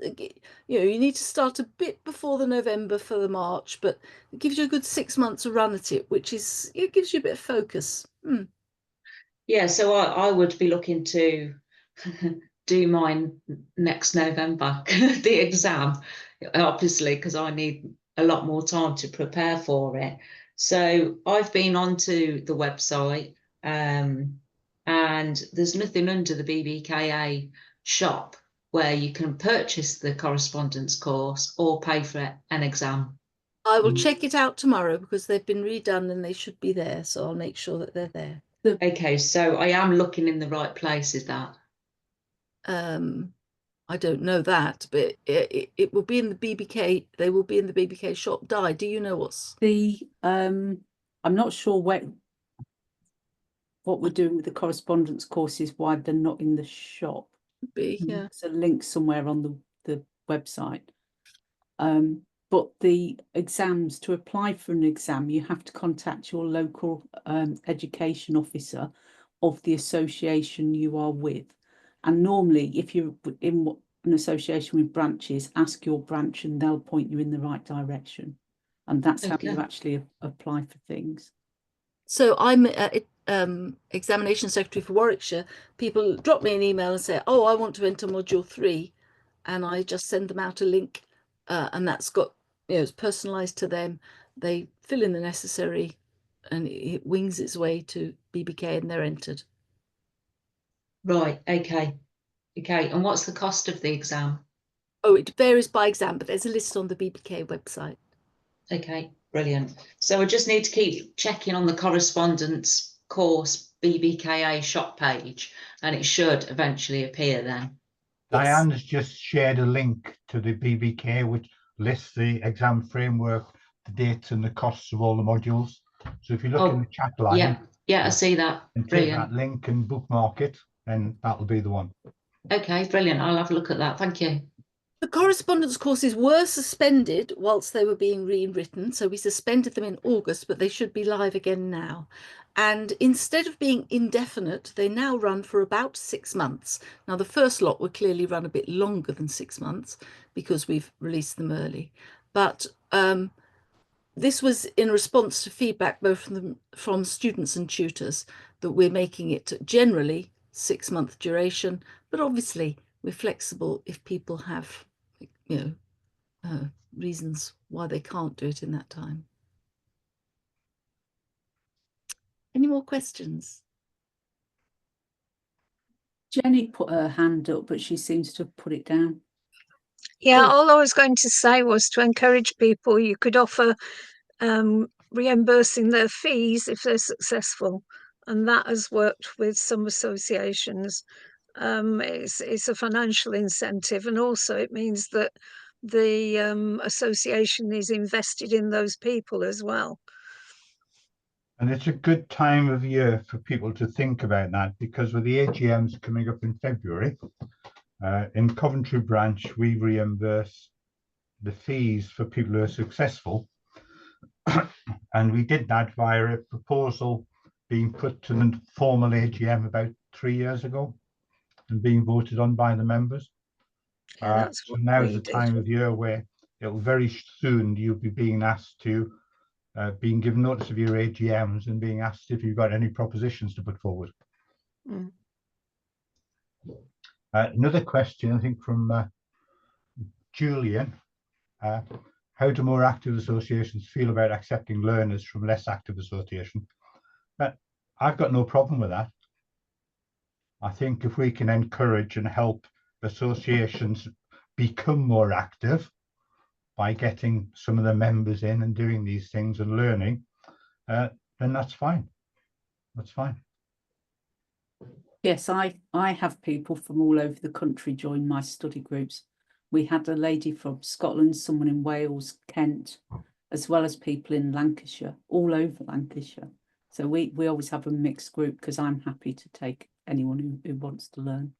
you know, you need to start a bit before the November for the March, but it gives you a good 6 months to run at it, which is, it gives you a bit of focus. Yeah, so I would be looking to do mine next November, the exam, obviously, because I need a lot more time to prepare for it. So I've been onto the website and there's nothing under the BBKA shop where you can purchase the correspondence course or pay for an exam. I will check it out tomorrow because they've been redone and they should be there. So I'll make sure that they're there. Okay, so I am looking in the right place, is that? I don't know that, but it will be in the BBK. They will be in the BBK shop. Di, do you know what's I'm not sure what we're doing with the correspondence courses, why they're not in the shop. be? Yeah. There's a link somewhere on the website. But the exams, to apply for an exam, you have to contact your local education officer of the association you are with. And normally, if you're in an association with branches, ask your branch and they'll point you in the right direction. And that's how you actually apply for things. So I'm examination secretary for Warwickshire. People drop me an email and say, oh, I want to enter module 3. And I just send them out a link and that's got, you know, it's personalized to them. They fill in the necessary and it wings its way to BBK and they're entered. Right, okay. Okay, and what's the cost of the exam? Oh, it varies by exam, but there's a list on the BBK website. Okay, brilliant. So I just need to keep checking on the correspondence course BBKA shop page and it should eventually appear then. Yes. Diane has just shared a link to the BBK, which lists the exam framework, the dates and the costs of all the modules. So if you look in the chat line, yeah, I see that. and take Brilliant. that link and bookmark it, and that'll be the one. Okay, brilliant. I'll have a look at that. Thank you. The correspondence courses were suspended whilst they were being rewritten. So we suspended them in August, but they should be live again now. And instead of being indefinite, they now run for about 6 months. Now, the first lot will clearly run a bit longer than 6 months because we've released them early. But this was in response to feedback both from students and tutors that we're making it generally 6-month duration, but obviously we're flexible if people have, you know, reasons why they can't do it in that time. Any more questions? Jenny put her hand up, but she seems to have put it down. Yeah, all I was going to say was to encourage people, you could offer reimbursing their fees if they're successful. And that has worked with some associations. It's a financial incentive, and also it means that the association is invested in those people as well. And it's a good time of year for people to think about that, because with the AGMs coming up in February, in Coventry branch, we reimburse the fees for people who are successful. And we did that via a proposal being put to the formal AGM about 3 years ago and being voted on by the members. Yeah, that's So what now's we the did. time of year where it'll very soon you'll be being asked to, being given notice of your AGMs and being asked if you've got any propositions to put forward. Mm. Another question, I think, from Julian. How do more active associations feel about accepting learners from less active associations? I've got no problem with that. I think if we can encourage and help associations become more active by getting some of the members in and doing these things and learning, then that's fine. That's fine. Yes, I have people from all over the country join my study groups. We had a lady from Scotland, someone in Wales, Kent, as well as people in Lancashire, all over Lancashire. So we always have a mixed group because I'm happy to take anyone who wants to learn.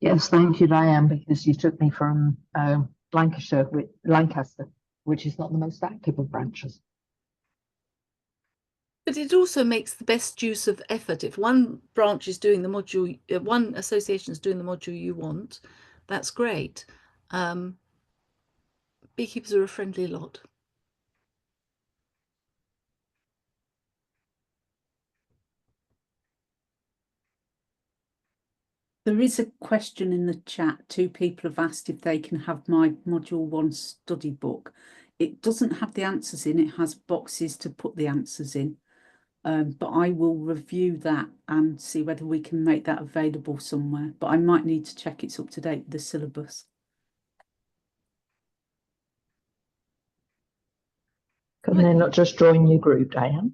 Yes, thank you, Diane, because you took me from Lancaster, which is not the most active of branches. But it also makes the best use of effort. If one branch is doing the module, one association is doing the module you want, that's great. Beekeepers are a friendly lot. There is a question in the chat. 2 people have asked if they can have my Module 1 study book. It doesn't have the answers in, it has boxes to put the answers in. But I will review that and see whether we can make that available somewhere. But I might need to check it's up to date with the syllabus. Can they not just join your group, Diane?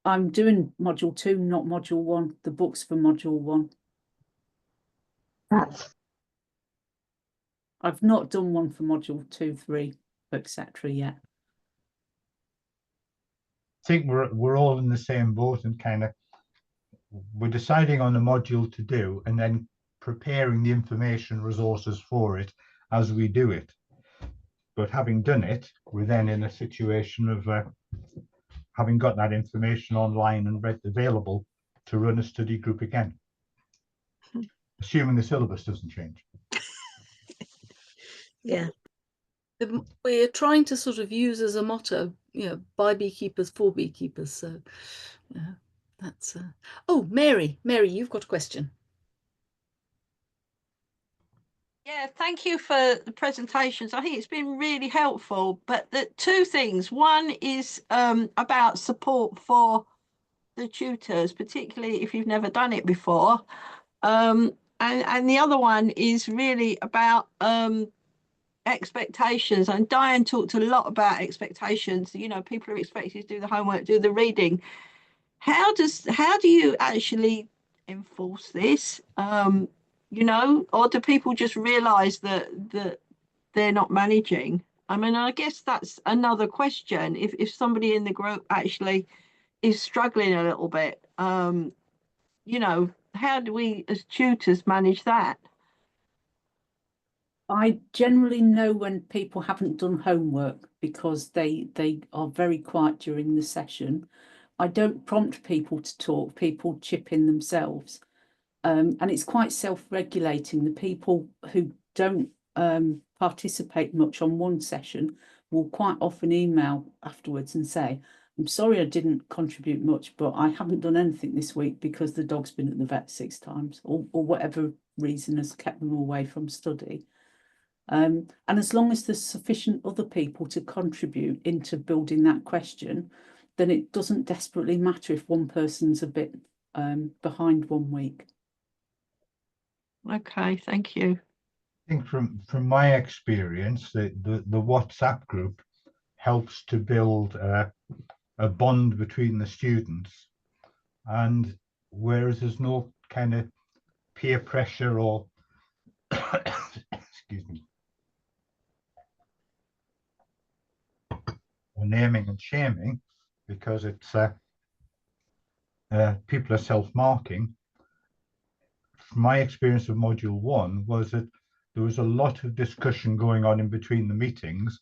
I'm doing Module 2, not Module 1, the books for Module 1. I've not done one for Module 2, 3, etc. yet. I think we're all in the same boat and kind of we're deciding on a module to do and then preparing the information resources for it as we do it. But having done it, we're then in a situation of having got that information online and available to run a study group again, assuming the syllabus doesn't change. Yeah. We're trying to sort of use as a motto, by beekeepers for beekeepers. So, yeah, that's. Oh, Mary, you've got a question. Yeah, thank you for the presentations. I think it's been really helpful. But the 2 things. One is about support for the tutors, particularly if you've never done it before. And the other one is really about expectations. And Diane talked a lot about expectations. People are expected to do the homework, do the reading. How do you actually enforce this? Or do people just realize that they're not managing? I mean, I guess that's another question. If somebody in the group actually is struggling a little bit, how do we as tutors manage that? I generally know when people haven't done homework because they are very quiet during the session. I don't prompt people to talk, people chip in themselves. And it's quite self-regulating. The people who don't participate much on one session will quite often email afterwards and say, I'm sorry I didn't contribute much, but I haven't done anything this week because the dog's been at the vet 6 times or whatever reason has kept them away from study. And as long as there's sufficient other people to contribute into building that question, then it doesn't desperately matter if one person's a bit behind 1 week. Okay, thank you. I think from my experience, the WhatsApp group helps to build a bond between the students, and whereas there's no kind of peer pressure or excuse me, or naming and shaming, because it's people are self-marking. My experience of Module 1 was that there was a lot of discussion going on in between the meetings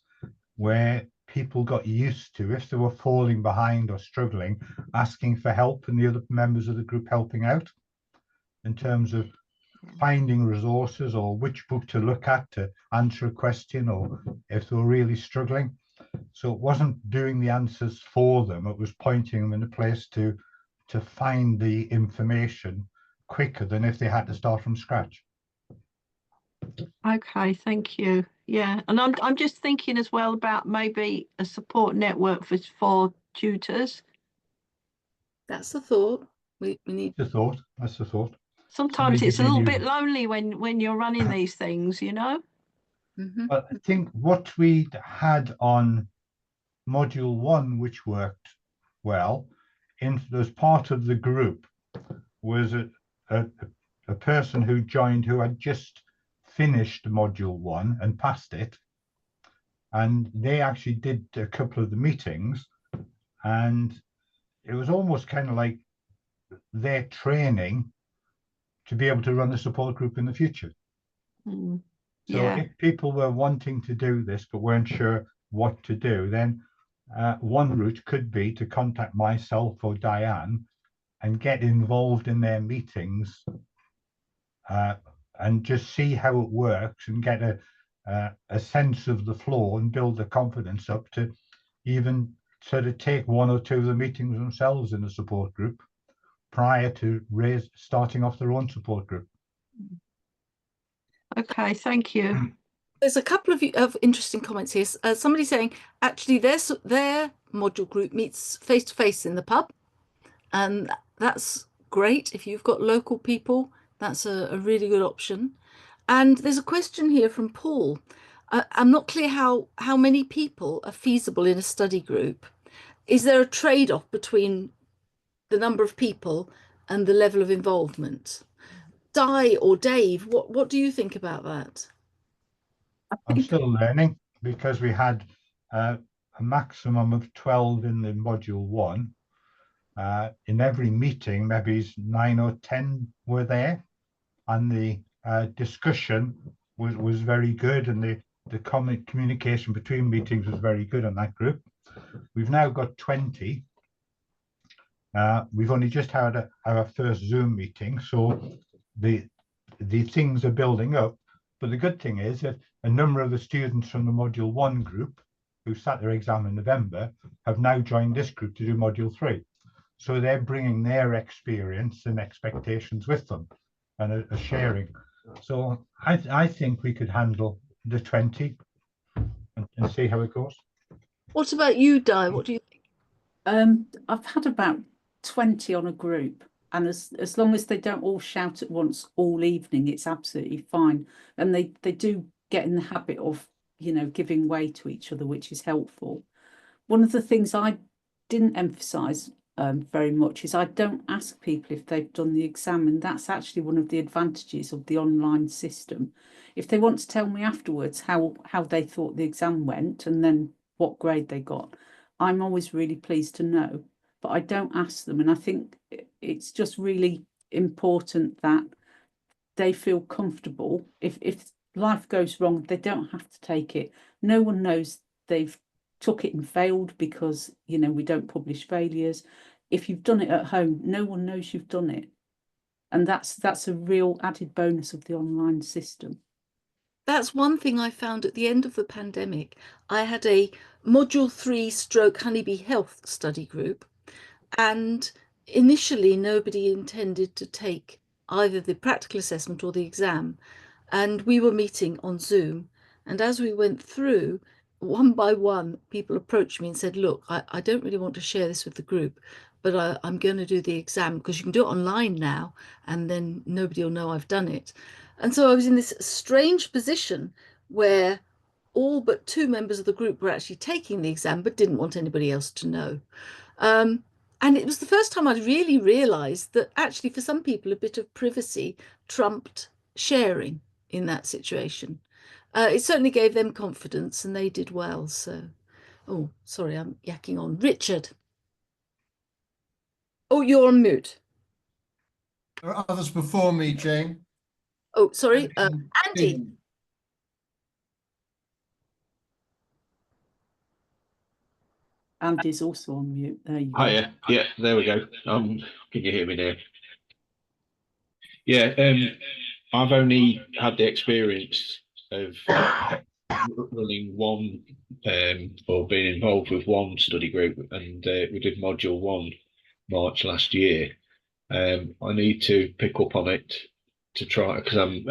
where people got used to, if they were falling behind or struggling, asking for help and the other members of the group helping out in terms of finding resources or which book to look at to answer a question, or if they were really struggling. So it wasn't doing the answers for them, it was pointing them in a place to find the information quicker than if they had to start from scratch. Okay, thank you. Yeah, and I'm just thinking as well about maybe a support network for tutors. That's the thought. We need The thought, that's the thought. Sometimes Somebody it's a give little you- bit lonely when you're running these things, you know. Mhm. But I think what we had on module 1, which worked well, as part of the group, was a person who joined who had just finished module 1 and passed it, and they actually did a couple of the meetings, and it was almost kind of like their training to be able to run a support group in the future. Mm, So yeah. if people were wanting to do this but weren't sure what to do, then one route could be to contact myself or Diane and get involved in their meetings and just see how it works and get a sense of the flow and build the confidence up to even sort of take 1 or 2 of the meetings themselves in a support group prior to starting off their own support group. Okay, thank you. There's a couple of interesting comments here. Somebody saying actually their module group meets face to face in the pub, and that's great. If you've got local people, that's a really good option. And there's a question here from Paul. I'm not clear how many people are feasible in a study group. Is there a trade-off between the number of people and the level of involvement? Di or Dave, what do you think about that? I'm still learning because we had a maximum of 12 in the module 1. In every meeting, maybe 9 or 10 were there, and the discussion was very good, and the communication between meetings was very good on that group. We've now got 20. We've only just had our first Zoom meeting, so the things are building up. But the good thing is that a number of the students from the module 1 group who sat their exam in November have now joined this group to do module 3. So they're bringing their experience and expectations with them and are sharing. So I think we could handle the 20 and see how it goes. What about you, Di? What do you think? I've had about 20 on a group, and as long as they don't all shout at once all evening, it's absolutely fine. And they do get in the habit of, you know, giving way to each other, which is helpful. One of the things I didn't emphasize very much is I don't ask people if they've done the exam, and that's actually one of the advantages of the online system. If they want to tell me afterwards how they thought the exam went and then what grade they got, I'm always really pleased to know, but I don't ask them. And I think it's just really important that they feel comfortable. If life goes wrong, they don't have to take it. No one knows they've took it and failed because, you know, we don't publish failures. If you've done it at home, no one knows you've done it. And that's a real added bonus of the online system. That's one thing I found at the end of the pandemic. I had a module 3 stroke honeybee health study group, and initially nobody intended to take either the practical assessment or the exam. And we were meeting on Zoom. And as we went through, one by one, people approached me and said, look, I don't really want to share this with the group, but I'm going to do the exam because you can do it online now, and then nobody will know I've done it. And so I was in this strange position where all but 2 members of the group were actually taking the exam, but didn't want anybody else to know. And it was the first time I'd really realized that actually for some people, a bit of privacy trumped sharing in that situation. It certainly gave them confidence and they did well. So, oh, sorry, I'm yakking on. Richard. Oh, you're on mute. There are others before me, Jane. Oh, sorry, Andy. Andy's also on mute. There you go. Hiya. Yeah, there we go. Can you hear me now? Yeah, I've only had the experience of running one or being involved with one study group, and we did module 1 March last year. I need to pick up on it to try, because I'm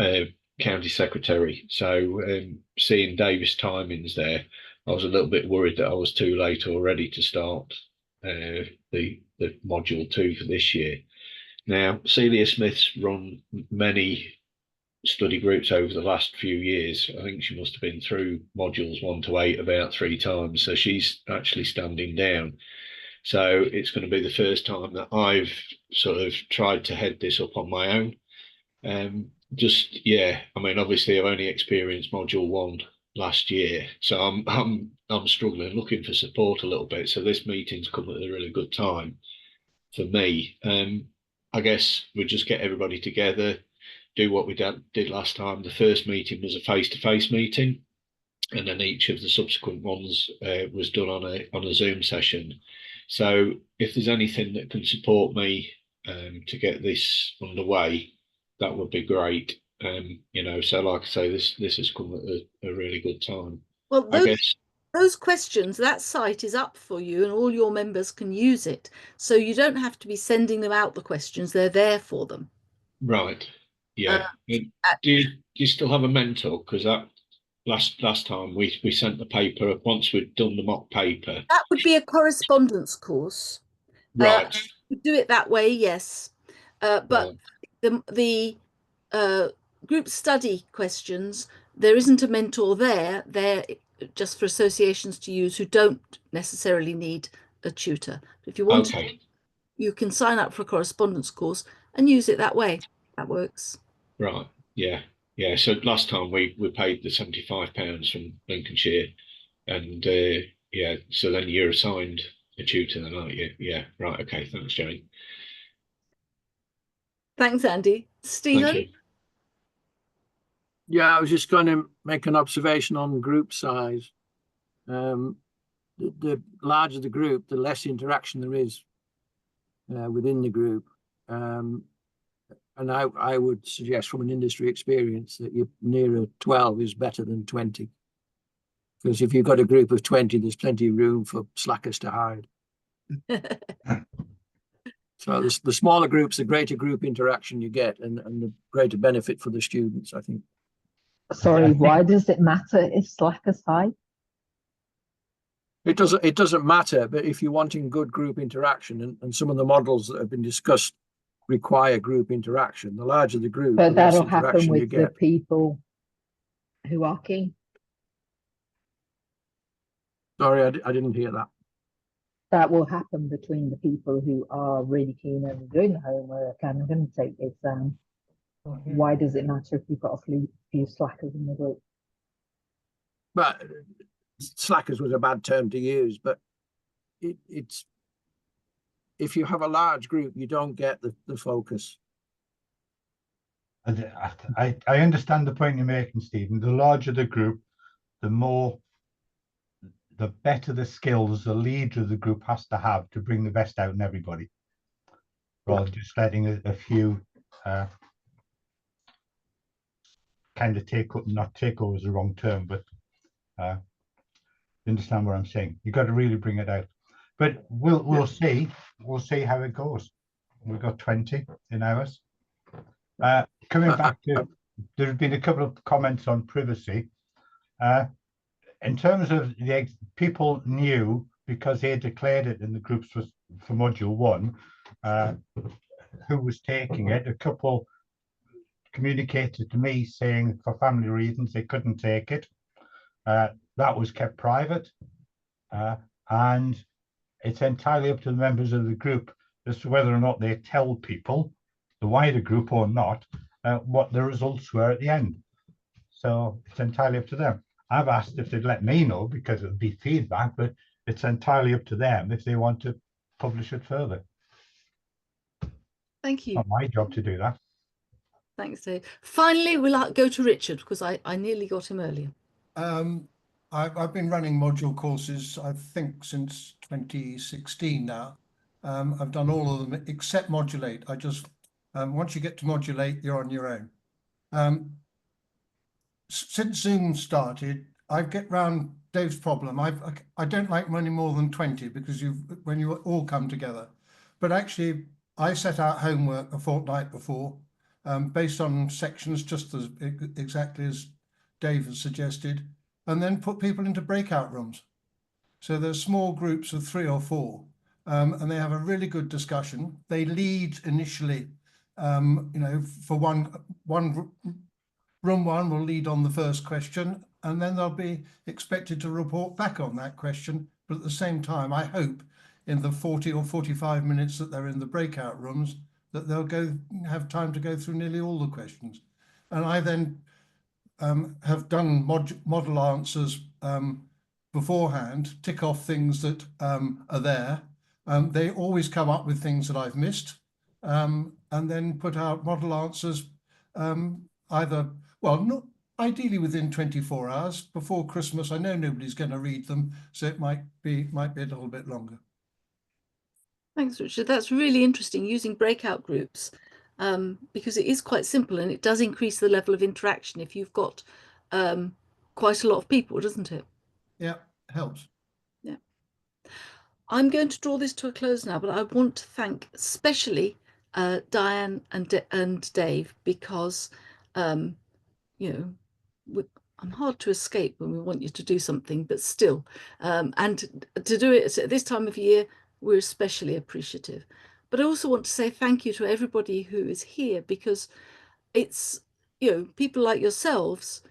county secretary, so seeing Dave's timings there, I was a little bit worried that I was too late already to start the module 2 for this year. Now, Celia Smith's run many study groups over the last few years. I think she must have been through modules 1 to 8 about 3 times, so she's actually standing down. So it's going to be the first time that I've sort of tried to head this up on my own. Yeah, I mean, obviously I've only experienced module 1 last year, so I'm struggling, looking for support a little bit. So this meeting's come at a really good time for me. I guess we just get everybody together, do what we did last time. The first meeting was a face-to-face meeting, and then each of the subsequent ones was done on a Zoom session. So if there's anything that can support me to get this underway, that would be great. You know, so like I say, this has come at a really good time. Well, those questions, that site is up for you, and all your members can use it. So you don't have to be sending them out the questions; they're there for them. Right. Yeah. Do you still have a mentor? Because that last time we sent the paper once we'd done the mock paper. That would be a correspondence course. Right. We do it that way, yes. But right. the group study questions, there isn't a mentor there. They're just for associations to use who don't necessarily need a tutor. If you want to, you can sign up for a correspondence course and use it that way. That works. Right. Yeah. Yeah. So last time we paid the £75 from Lincolnshire, and yeah, so then you're assigned a tutor then, aren't you? Yeah. Right. Okay. Thanks, Jane. Thanks, Andy. Stephen? Thank you. Yeah, I was just going to make an observation on group size. The larger the group, the less interaction there is within the group. And I would suggest from an industry experience that you're nearer 12 is better than 20. Because if you've got a group of 20, there's plenty of room for slackers to hide. So the smaller groups, the greater group interaction you get, and the greater benefit for the students, I think. Sorry, why does it matter if slackers hide? It doesn't matter, but if you're wanting good group interaction, and some of the models that have been discussed require group interaction, the larger the group, but the less that'll happen interaction you with the get. people who are keen. Sorry, I didn't hear that. That will happen between the people who are really keen and doing the homework and are going to take the exam. Why does it matter if you've got a few slackers in the group? But slackers was a bad term to use, but it's if you have a large group, you don't get the focus. I understand the point you're making, Stephen. The larger the group, the better the skills the leader of the group has to have to bring the best out in everybody, rather than just letting a few kind of not take over is the wrong term, but you understand what I'm saying. You've got to really bring it out. But we'll see how it goes. We've got 20 in ours. Coming back to, there have been a couple of comments on privacy. In terms of the people knew, because they had declared it in the groups for module 1, who was taking it. A couple communicated to me saying for family reasons they couldn't take it. That was kept private, and it's entirely up to the members of the group as to whether or not they tell people, the wider group or not, what the results were at the end. So it's entirely up to them. I've asked if they'd let me know because it would be feedback, but it's entirely up to them if they want to publish it further. Thank you. It's not my job to do that. Thanks, Dave. Finally, we'll go to Richard because I nearly got him earlier. I've been running module courses, I think, since 2016 now. I've done all of them except modulate. I just, once you get to modulate, you're on your own. Since Zoom started, I get round Dave's problem. I don't like running more than 20 because when you all come together. But actually, I set out homework a fortnight before, based on sections, just as exactly as Dave has suggested, and then put people into breakout rooms. So there's small groups of 3 or 4, and they have a really good discussion. They lead initially, for one room 1 will lead on the first question, and then they'll be expected to report back on that question. But at the same time, I hope in the 40 or 45 minutes that they're in the breakout rooms, that they'll have time to go through nearly all the questions. And I then have done model answers beforehand, tick off things that are there. They always come up with things that I've missed, and then put out model answers either, well, not ideally within 24 hours before Christmas. I know nobody's going to read them, so it might be a little bit longer. Thanks, Richard. That's really interesting, using breakout groups, because it is quite simple and it does increase the level of interaction if you've got quite a lot of people, doesn't it? Yeah, helps. Yeah. I'm going to draw this to a close now, but I want to thank especially Diane and Dave, because I'm hard to escape when we want you to do something, but still, and to do it at this time of year, we're especially appreciative. But I also want to say thank you to everybody who is here, because it's, people like yourselves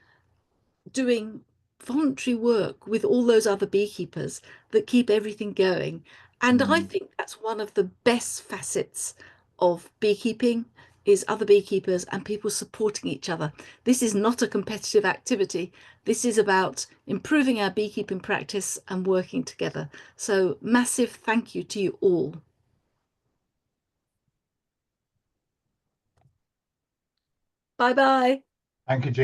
doing voluntary work with all those other beekeepers that keep everything going. And I think that's one of the best facets of beekeeping, is other beekeepers and people supporting each other. This is not a competitive activity. This is about improving our beekeeping practice and working together. So massive thank you to you all. Bye-bye. Thank you, Jane.